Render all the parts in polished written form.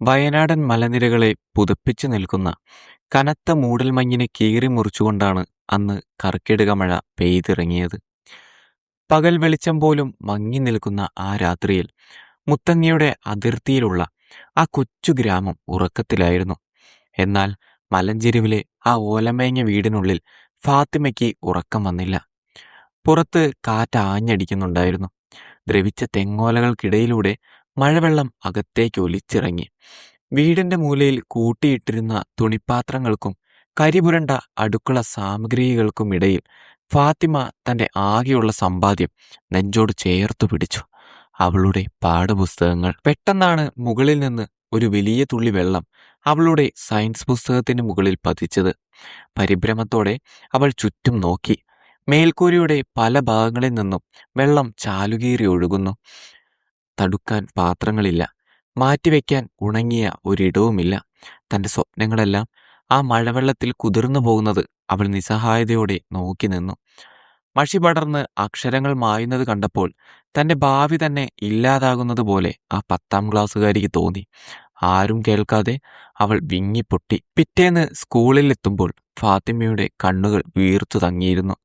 വയനാടൻ മലനിരകളെ പുതപ്പിച്ചു നിൽക്കുന്ന കനത്ത മൂടൽമഞ്ഞിനെ കീറി മുറിച്ചുകൊണ്ടാണ് അന്ന് കർക്കിടക മഴ പെയ്തിറങ്ങിയത്. പകൽ വെളിച്ചം പോലും മങ്ങി നിൽക്കുന്ന ആ രാത്രിയിൽ മുത്തങ്ങയുടെ അതിർത്തിയിലുള്ള ആ കൊച്ചു ഗ്രാമം ഉറക്കത്തിലായിരുന്നു. എന്നാൽ മലഞ്ചെരുവിലെ ആ ഓലമേഞ്ഞ വീടിനുള്ളിൽ ഫാത്തിമയ്ക്ക് ഉറക്കം വന്നില്ല. പുറത്ത് കാറ്റ് ആഞ്ഞടിക്കുന്നുണ്ടായിരുന്നു. ദ്രവിച്ച തെങ്ങോലകൾക്കിടയിലൂടെ മഴവെള്ളം അകത്തേക്ക് ഒലിച്ചിറങ്ങി. വീടിന്റെ മൂലയിൽ കൂട്ടിയിട്ടിരുന്ന തുണിപ്പാത്രങ്ങൾക്കും കരിപുരണ്ട അടുക്കള സാമഗ്രികൾക്കുമിടയിൽ ഫാത്തിമ തന്റെ ആകെയുള്ള സമ്പാദ്യം നെഞ്ചോട് ചേർത്തു പിടിച്ചു. അവളുടെ പാഠപുസ്തകങ്ങൾ. പെട്ടെന്നാണ് മുകളിൽ നിന്ന് ഒരു വലിയ തുള്ളി വെള്ളം അവളുടെ സയൻസ് പുസ്തകത്തിന് മുകളിൽ പതിച്ചത്. പരിഭ്രമത്തോടെ അവൾ ചുറ്റും നോക്കി. മേൽക്കൂരയുടെ പല ഭാഗങ്ങളിൽ നിന്നും വെള്ളം ചാലുകീറി ഒഴുകുന്നു. തടുക്കാൻ പാത്രങ്ങളില്ല. മാറ്റിവെക്കാൻ ഉണങ്ങിയ ഒരിടവുമില്ല. തന്റെ സ്വപ്നങ്ങളെല്ലാം ആ മഴവെള്ളത്തിൽ കുതിർന്നു പോകുന്നത് അവൾ നിസ്സഹായതയോടെ നോക്കി നിന്നു. മഷി പടർന്ന് അക്ഷരങ്ങൾ മായുന്നത് കണ്ടപ്പോൾ തന്റെ ഭാവി തന്നെ ഇല്ലാതാകുന്നത് പോലെ ആ 10ാം ക്ലാസ്സുകാരിക്ക് തോന്നി. ആരും കേൾക്കാതെ അവൾ വിങ്ങിപ്പൊട്ടി. പിറ്റേന്ന് സ്കൂളിലെത്തുമ്പോൾ ഫാത്തിമയുടെ കണ്ണുകൾ വീർത്തു തങ്ങിയിരുന്നു.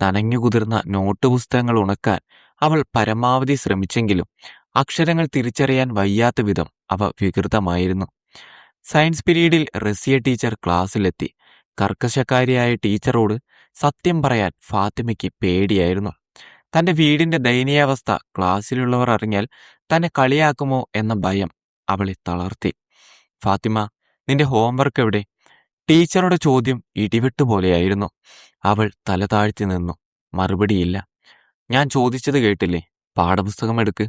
നനഞ്ഞു കുതിർന്ന നോട്ട് പുസ്തകങ്ങൾ ഉണക്കാൻ അവൾ പരമാവധി ശ്രമിച്ചെങ്കിലും അക്ഷരങ്ങൾ തിരിച്ചറിയാൻ വയ്യാത്ത വിധം അവ വികൃതമായിരുന്നു. സയൻസ് പീരീഡിൽ റസിയ ടീച്ചർ ക്ലാസ്സിലെത്തി. കർക്കശക്കാരിയായ ടീച്ചറോട് സത്യം പറയാൻ ഫാത്തിമയ്ക്ക് പേടിയായിരുന്നു. തന്റെ വീടിന്റെ ദയനീയാവസ്ഥ ക്ലാസ്സിലുള്ളവർ അറിഞ്ഞാൽ തന്നെ കളിയാക്കുമോ എന്ന ഭയം അവളെ തളർത്തി. ഫാത്തിമ, നിന്റെ ഹോംവർക്ക് എവിടെ? ടീച്ചറുടെ ചോദ്യം ഇടിവെട്ടുപോലെയായിരുന്നു. അവൾ തല താഴ്ത്തി നിന്നു. മറുപടിയില്ല. ഞാൻ ചോദിച്ചത് കേട്ടില്ലേ? പാഠപുസ്തകം എടുക്ക്.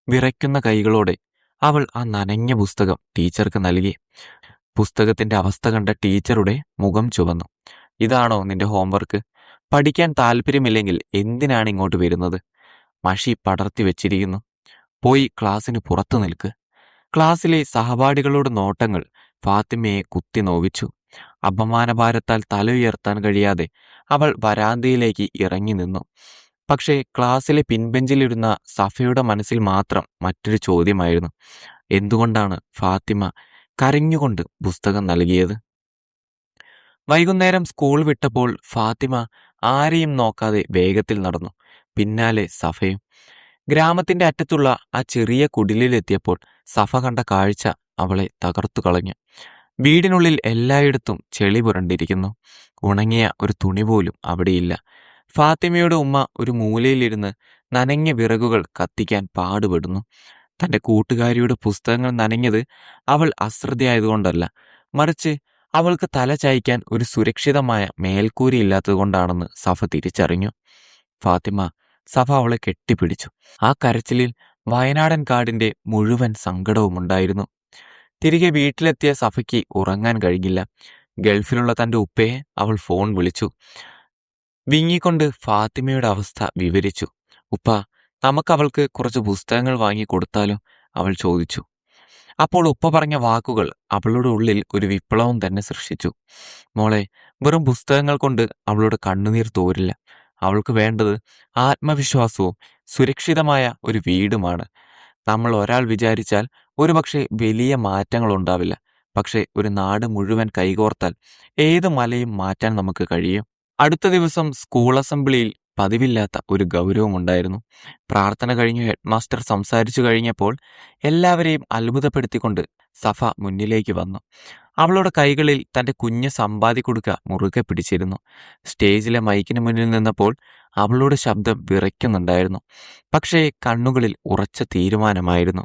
വിറയ്ക്കുന്ന കൈകളോടെ അവൾ ആ നനഞ്ഞ പുസ്തകം ടീച്ചർക്ക് നൽകി. പുസ്തകത്തിന്റെ അവസ്ഥ കണ്ട ടീച്ചറുടെ മുഖം ചുവന്നു. ഇതാണോ നിന്റെ ഹോംവർക്ക്? പഠിക്കാൻ താല്പര്യമില്ലെങ്കിൽ എന്തിനാണ് ഇങ്ങോട്ട് വരുന്നത്? മഷി പടർത്തി വെച്ചിരിക്കുന്നു. പോയി ക്ലാസ്സിന് പുറത്തു നിൽക്ക്. ക്ലാസ്സിലെ സഹപാഠികളുടെ നോട്ടങ്ങൾ ഫാത്തിമയെ കുത്തി നോവിച്ചു. അപമാനഭാരത്താൽ തല ഉയർത്താൻ കഴിയാതെ അവൾ വരാന്തയിലേക്ക് ഇറങ്ങി നിന്നു. പക്ഷേ ക്ലാസ്സിലെ പിൻബെഞ്ചിലിരുന്ന സഫയുടെ മനസ്സിൽ മാത്രം മറ്റൊരു ചോദ്യമായിരുന്നു. എന്തുകൊണ്ടാണ് ഫാത്തിമ കരഞ്ഞുകൊണ്ട് പുസ്തകം നൽകിയത്? വൈകുന്നേരം സ്കൂൾ വിട്ടപ്പോൾ ഫാത്തിമ ആരെയും നോക്കാതെ വേഗത്തിൽ നടന്നു. പിന്നാലെ സഫയും. ഗ്രാമത്തിന്റെ അറ്റത്തുള്ള ആ ചെറിയ കുടിലിലെത്തിയപ്പോൾ സഫ കണ്ട കാഴ്ച അവളെ തകർത്തു കളഞ്ഞു. വീടിനുള്ളിൽ എല്ലായിടത്തും ചെളി പുരണ്ടിരിക്കുന്നു. ഉണങ്ങിയ ഒരു തുണി പോലും അവിടെയില്ല. ഫാത്തിമയുടെ ഉമ്മ ഒരു മൂലയിലിരുന്ന് നനഞ്ഞ വിറകുകൾ കത്തിക്കാൻ പാടുപെടുന്നു. തന്റെ കൂട്ടുകാരിയുടെ പുസ്തകങ്ങൾ നനഞ്ഞത് അവൾ അശ്രദ്ധയായതുകൊണ്ടല്ല, മറിച്ച് അവൾക്ക് തല ചായ്ക്കാൻ ഒരു സുരക്ഷിതമായ മേൽക്കൂരയില്ലാത്തതുകൊണ്ടാണെന്ന് സഫ തിരിച്ചറിഞ്ഞു. ഫാത്തിമ. സഫ അവളെ കെട്ടിപ്പിടിച്ചു. ആ കരച്ചിലിൽ വയനാടൻ കാടിന്റെ മുഴുവൻ സങ്കടവുമുണ്ടായിരുന്നു. തിരികെ വീട്ടിലെത്തിയ സഫയ്ക്ക് ഉറങ്ങാൻ കഴിഞ്ഞില്ല. ഗൾഫിലുള്ള തന്റെ ഉപ്പയെ അവൾ ഫോൺ വിളിച്ചു. വിങ്ങിക്കൊണ്ട് ഫാത്തിമയുടെ അവസ്ഥ വിവരിച്ചു. ഉപ്പ, നമുക്കവൾക്ക് കുറച്ച് പുസ്തകങ്ങൾ വാങ്ങി കൊടുത്താലോ? അവൾ ചോദിച്ചു. അപ്പോൾ ഉപ്പ പറഞ്ഞ വാക്കുകൾ അവളുടെ ഉള്ളിൽ ഒരു വിപ്ലവം തന്നെ സൃഷ്ടിച്ചു. മോളെ, വെറും പുസ്തകങ്ങൾ കൊണ്ട് അവളുടെ കണ്ണുനീർ തോരില്ല. അവൾക്ക് വേണ്ടത് ആത്മവിശ്വാസവും സുരക്ഷിതമായ ഒരു വീടുമാണ്. നമ്മൾ ഒരാൾ വിചാരിച്ചാൽ ഒരുപക്ഷെ വലിയ മാറ്റങ്ങൾ ഉണ്ടാവില്ല. പക്ഷെ ഒരു നാട് മുഴുവൻ കൈകോർത്താൽ ഏത് മലയും മാറ്റാൻ നമുക്ക് കഴിയും. അടുത്ത ദിവസം സ്കൂൾ അസംബ്ലിയിൽ പതിവില്ലാത്ത ഒരു ഗൗരവമുണ്ടായിരുന്നു. പ്രാർത്ഥന കഴിഞ്ഞ് ഹെഡ്മാസ്റ്റർ സംസാരിച്ചു കഴിഞ്ഞപ്പോൾ എല്ലാവരെയും അത്ഭുതപ്പെടുത്തിക്കൊണ്ട് സഫ മുന്നിലേക്ക് വന്നു. അവളുടെ കൈകളിൽ തന്റെ കുഞ്ഞ് സമ്പാദിക്കൊടുക്ക മുറുകെ പിടിച്ചിരുന്നു. സ്റ്റേജിലെ മൈക്കിന് മുന്നിൽ നിന്നപ്പോൾ അവളുടെ ശബ്ദം വിറയ്ക്കുന്നുണ്ടായിരുന്നു. പക്ഷേ കണ്ണുകളിൽ ഉറച്ച തീരുമാനമായിരുന്നു.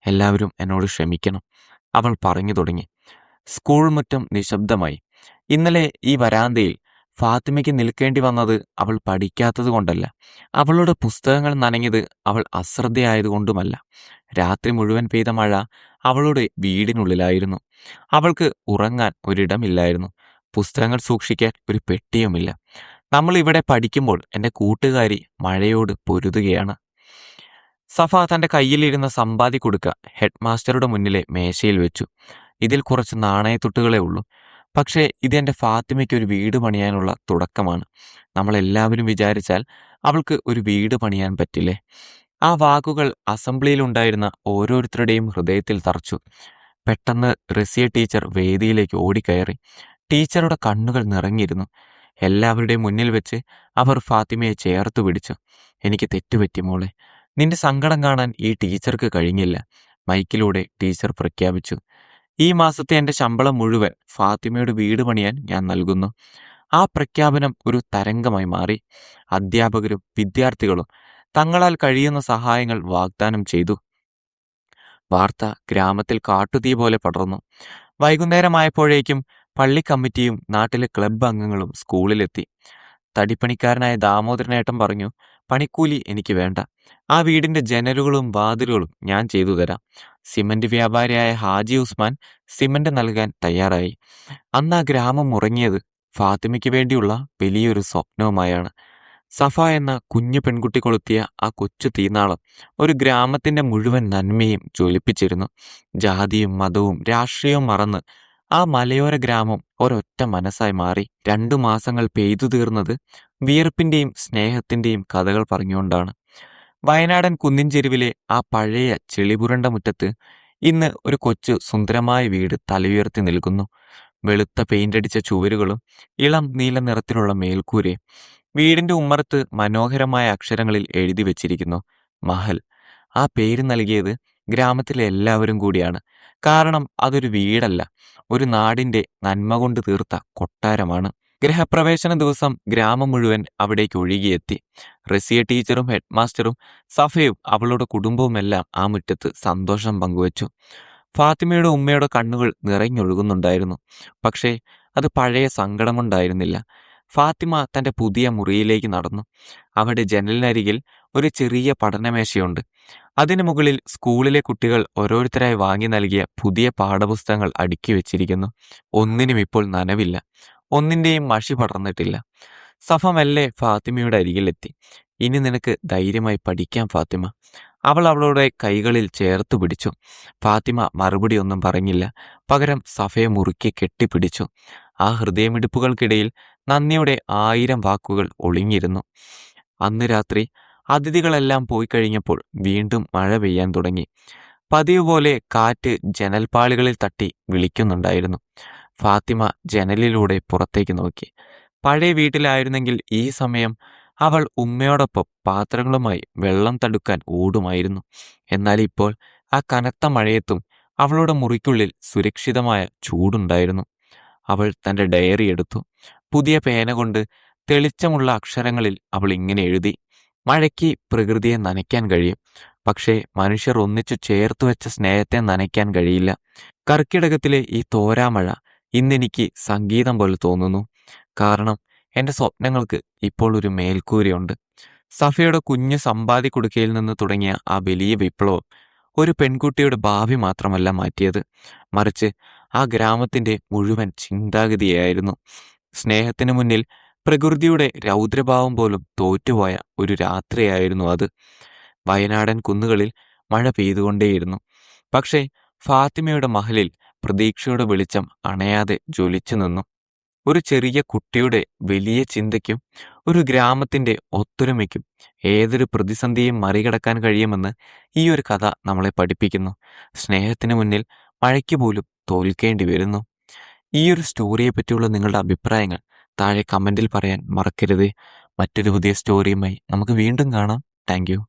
എല്ലാവരും എന്നോട് ക്ഷമിക്കണം, അവൾ പറഞ്ഞു തുടങ്ങി. സ്കൂൾ മുറ്റം നിശബ്ദമായി. ഇന്നലെ ഈ വരാന്തയിൽ ഫാത്തിമയ്ക്ക് നിൽക്കേണ്ടി വന്നത് അവൾ പഠിക്കാത്തത് കൊണ്ടല്ല, അവളുടെ പുസ്തകങ്ങൾ നനഞ്ഞത് അവൾ അശ്രദ്ധയായതുകൊണ്ടുമല്ല. രാത്രി മുഴുവൻ പെയ്ത മഴ അവളുടെ വീടിനുള്ളിലായിരുന്നു. അവൾക്ക് ഉറങ്ങാൻ ഒരിടമില്ലായിരുന്നു. പുസ്തകങ്ങൾ സൂക്ഷിക്കാൻ ഒരു പെട്ടിയുമില്ല. നമ്മൾ ഇവിടെ പഠിക്കുമ്പോൾ എൻ്റെ കൂട്ടുകാരി മഴയോട് പൊരുതുകയാണ്. സഫ തന്റെ കയ്യിലിരുന്ന സമ്പാദിക്കൊടുക്ക ഹെഡ്മാസ്റ്ററുടെ മുന്നിലെ മേശയിൽ വെച്ചു. ഇതിൽ കുറച്ച് നാണയത്തുട്ടുകളേ ഉള്ളൂ. പക്ഷേ ഇതെന്റെ ഫാത്തിമയ്ക്ക് ഒരു വീട് പണിയാനുള്ള തുടക്കമാണ്. നമ്മളെല്ലാവരും വിചാരിച്ചാൽ അവൾക്ക് ഒരു വീട് പണിയാൻ പറ്റില്ലേ? ആ വാക്കുകൾ അസംബ്ലിയിലുണ്ടായിരുന്ന ഓരോരുത്തരുടെയും ഹൃദയത്തിൽ തറച്ചു. പെട്ടെന്ന് റസിയ ടീച്ചർ വേദിയിലേക്ക് ഓടിക്കയറി. ടീച്ചറുടെ കണ്ണുകൾ നിറഞ്ഞിരുന്നു. എല്ലാവരുടെയും മുന്നിൽ വെച്ച് അവർ ഫാത്തിമയെ ചേർത്തു പിടിച്ചു. "എനിക്ക് തെറ്റുപറ്റി മോളെ. നിന്റെ സങ്കടം കാണാൻ ഈ ടീച്ചർക്ക് കഴിഞ്ഞില്ല," മൈക്കിലൂടെ ടീച്ചർ പ്രഖ്യാപിച്ചു. "ഈ മാസത്തെ എൻ്റെ ശമ്പളം മുഴുവൻ ഫാത്തിമയുടെ വീട് പണിയാൻ ഞാൻ നൽകുന്നു." ആ പ്രഖ്യാപനം ഒരു തരംഗമായി മാറി. അധ്യാപകരും വിദ്യാർത്ഥികളും തങ്ങളാൽ കഴിയുന്ന സഹായങ്ങൾ വാഗ്ദാനം ചെയ്തു. വാർത്ത ഗ്രാമത്തിൽ കാട്ടുതീ പോലെ പടർന്നു. വൈകുന്നേരമായപ്പോഴേക്കും പള്ളി കമ്മിറ്റിയും നാട്ടിലെ ക്ലബ്ബ് അംഗങ്ങളും സ്കൂളിലെത്തി. തടിപ്പണിക്കാരനായ ദാമോദരനേട്ടൻ പറഞ്ഞു, "പണിക്കൂലി എനിക്ക് വേണ്ട. ആ വീടിന്റെ ജനലുകളും വാതിലുകളും ഞാൻ ചെയ്തു തരാം." സിമന്റ് വ്യാപാരിയായ ഹാജി ഉസ്മാൻ സിമന്റ് നൽകാൻ തയ്യാറായി. അന്ന് ആ ഗ്രാമം ഉറങ്ങിയത് ഫാത്തിമയ്ക്ക് വേണ്ടിയുള്ള വലിയൊരു സ്വപ്നവുമായാണ്. സഫ എന്ന കുഞ്ഞു പെൺകുട്ടി കൊളുത്തിയ ആ കൊച്ചു തീനാളം ഒരു ഗ്രാമത്തിന്റെ മുഴുവൻ നന്മയും ജ്വലിപ്പിച്ചിരുന്നു. ജാതിയും മതവും രാഷ്ട്രീയവും മറന്ന് ആ മലയോര ഗ്രാമം ഒരൊറ്റ മനസ്സായി മാറി. 2 മാസങ്ങൾ പെയ്തു തീർന്നത് വിയർപ്പിന്റെയും സ്നേഹത്തിന്റെയും കഥകൾ പറഞ്ഞുകൊണ്ടാണ്. വയനാടൻ കുന്നിൻ ചെരുവിലെ ആ പഴയ ചെളിപുരണ്ട മുറ്റത്ത് ഇന്ന് ഒരു കൊച്ചു സുന്ദരമായ വീട് തലയുയർത്തി നിൽക്കുന്നു. വെളുത്ത പെയിന്റടിച്ച ചുവരുകളും ഇളം നീല നിറത്തിലുള്ള മേൽക്കൂരയും. വീടിന്റെ ഉമ്മറത്ത് മനോഹരമായ അക്ഷരങ്ങളിൽ എഴുതി വെച്ചിരിക്കുന്നു, "മഹൽ." ആ പേര് നൽകിയത് ഗ്രാമത്തിലെ എല്ലാവരും കൂടിയാണ്. കാരണം അതൊരു വീടല്ല, ഒരു നാടിന്റെ നന്മ കൊണ്ട് തീർത്ത കൊട്ടാരമാണ്. ഗൃഹപ്രവേശന ദിവസം ഗ്രാമം മുഴുവൻ അവിടേക്ക് ഒഴുകിയെത്തി. റസിയ ടീച്ചറും ഹെഡ് മാസ്റ്ററും സഫയും അവളുടെ കുടുംബവുമെല്ലാം ആ മുറ്റത്ത് സന്തോഷം പങ്കുവച്ചു. ഫാത്തിമയുടെ ഉമ്മയുടെ കണ്ണുകൾ നിറഞ്ഞൊഴുകുന്നുണ്ടായിരുന്നു. പക്ഷേ അത് പഴയ സങ്കടമുണ്ടായിരുന്നില്ല. ഫാത്തിമ തന്റെ പുതിയ മുറിയിലേക്ക് നടന്നു. അവിടെ ജനലിനരികിൽ ഒരു ചെറിയ പഠനമേശയുണ്ട്. അതിനു മുകളിൽ സ്കൂളിലെ കുട്ടികൾ ഓരോരുത്തരായി വാങ്ങി നൽകിയ പുതിയ പാഠപുസ്തകങ്ങൾ അടുക്കി വെച്ചിരിക്കുന്നു. ഒന്നിനും ഇപ്പോൾ നനവില്ല, ഒന്നിന്റെയും മഷി പടർന്നിട്ടില്ല. സഫ മെല്ലെ ഫാത്തിമയുടെ അരികിലെത്തി. "ഇനി നിനക്ക് ധൈര്യമായി പഠിക്കാം ഫാത്തിമ." അവൾ അവളുടെ കൈകളിൽ ചേർത്തു പിടിച്ചു. ഫാത്തിമ മറുപടി ഒന്നും പറഞ്ഞില്ല. പകരം സഫയെ മുറുക്കി കെട്ടിപ്പിടിച്ചു. ആ ഹൃദയമിടിപ്പുകൾക്കിടയിൽ നന്ദിയുടെ 1000 വാക്കുകൾ ഒളിഞ്ഞിരുന്നു. അന്ന് രാത്രി അതിഥികളെല്ലാം പോയി കഴിഞ്ഞപ്പോൾ വീണ്ടും മഴ പെയ്യാൻ തുടങ്ങി. പതിവ് പോലെ കാറ്റ് ജനൽപ്പാളികളിൽ തട്ടി വിളിക്കുന്നുണ്ടായിരുന്നു. ഫാത്തിമ ജനലിലൂടെ പുറത്തേക്ക് നോക്കി. പഴയ വീട്ടിലായിരുന്നെങ്കിൽ ഈ സമയം അവൾ ഉമ്മയോടൊപ്പം പാത്രങ്ങളുമായി വെള്ളം തടുക്കാൻ ഓടുമായിരുന്നു. എന്നാൽ ഇപ്പോൾ ആ കനത്ത മഴയത്തും അവളുടെ മുറിക്കുള്ളിൽ സുരക്ഷിതമായ ചൂടുണ്ടായിരുന്നു. അവൾ തന്റെ ഡയറി എടുത്തു. പുതിയ പേന കൊണ്ട് തെളിച്ചമുള്ള അക്ഷരങ്ങളിൽ അവൾ ഇങ്ങനെ എഴുതി, "മഴയ്ക്ക് പ്രകൃതിയെ നനയ്ക്കാൻ കഴിയും, പക്ഷേ മനുഷ്യർ ഒന്നിച്ചു ചേർത്ത് വെച്ച സ്നേഹത്തെ നനയ്ക്കാൻ കഴിയില്ല. കർക്കിടകത്തിലെ ഈ തോരാമഴ ഇന്നെനിക്ക് സംഗീതം പോലെ തോന്നുന്നു. കാരണം എൻ്റെ സ്വപ്നങ്ങൾക്ക് ഇപ്പോൾ ഒരു മേൽക്കൂരയുണ്ട്." സഫയുടെ കുഞ്ഞു സമ്പാദ്യ കുടുക്കയിൽ നിന്ന് തുടങ്ങിയ ആ വലിയ വിപ്ലവം ഒരു പെൺകുട്ടിയുടെ ഭാവി മാത്രമല്ല മാറ്റിയത്, മറിച്ച് ആ ഗ്രാമത്തിന്റെ മുഴുവൻ ചിന്താഗതിയായിരുന്നു. സ്നേഹത്തിനു മുന്നിൽ പ്രകൃതിയുടെ രൗദ്രഭാവം പോലും തോറ്റുപോയ ഒരു രാത്രിയായിരുന്നു അത്. വയനാടൻ കുന്നുകളിൽ മഴ പെയ്തുകൊണ്ടേയിരുന്നു. പക്ഷേ ഫാത്തിമയുടെ മഹലിൽ പ്രതീക്ഷയുടെ വെളിച്ചം അണയാതെ ജ്വലിച്ചു നിന്നു. ഒരു ചെറിയ കുട്ടിയുടെ വലിയ ചിന്തയ്ക്കും ഒരു ഗ്രാമത്തിന്റെ ഒത്തൊരുമയ്ക്കും ഏതൊരു പ്രതിസന്ധിയും മറികടക്കാൻ കഴിയുമെന്ന് ഈ ഒരു കഥ നമ്മളെ പഠിപ്പിക്കുന്നു. സ്നേഹത്തിന് മുന്നിൽ മഴയ്ക്ക് പോലും തോൽക്കേണ്ടി വരുന്നു. ഈ ഒരു സ്റ്റോറിയെ പറ്റിയുള്ള നിങ്ങളുടെ അഭിപ്രായങ്ങൾ താഴെ കമന്റിൽ പറയാൻ മറക്കരുത്. മറ്റൊരു പുതിയ സ്റ്റോറിയുമായി നമുക്ക് വീണ്ടും കാണാം. Thank you.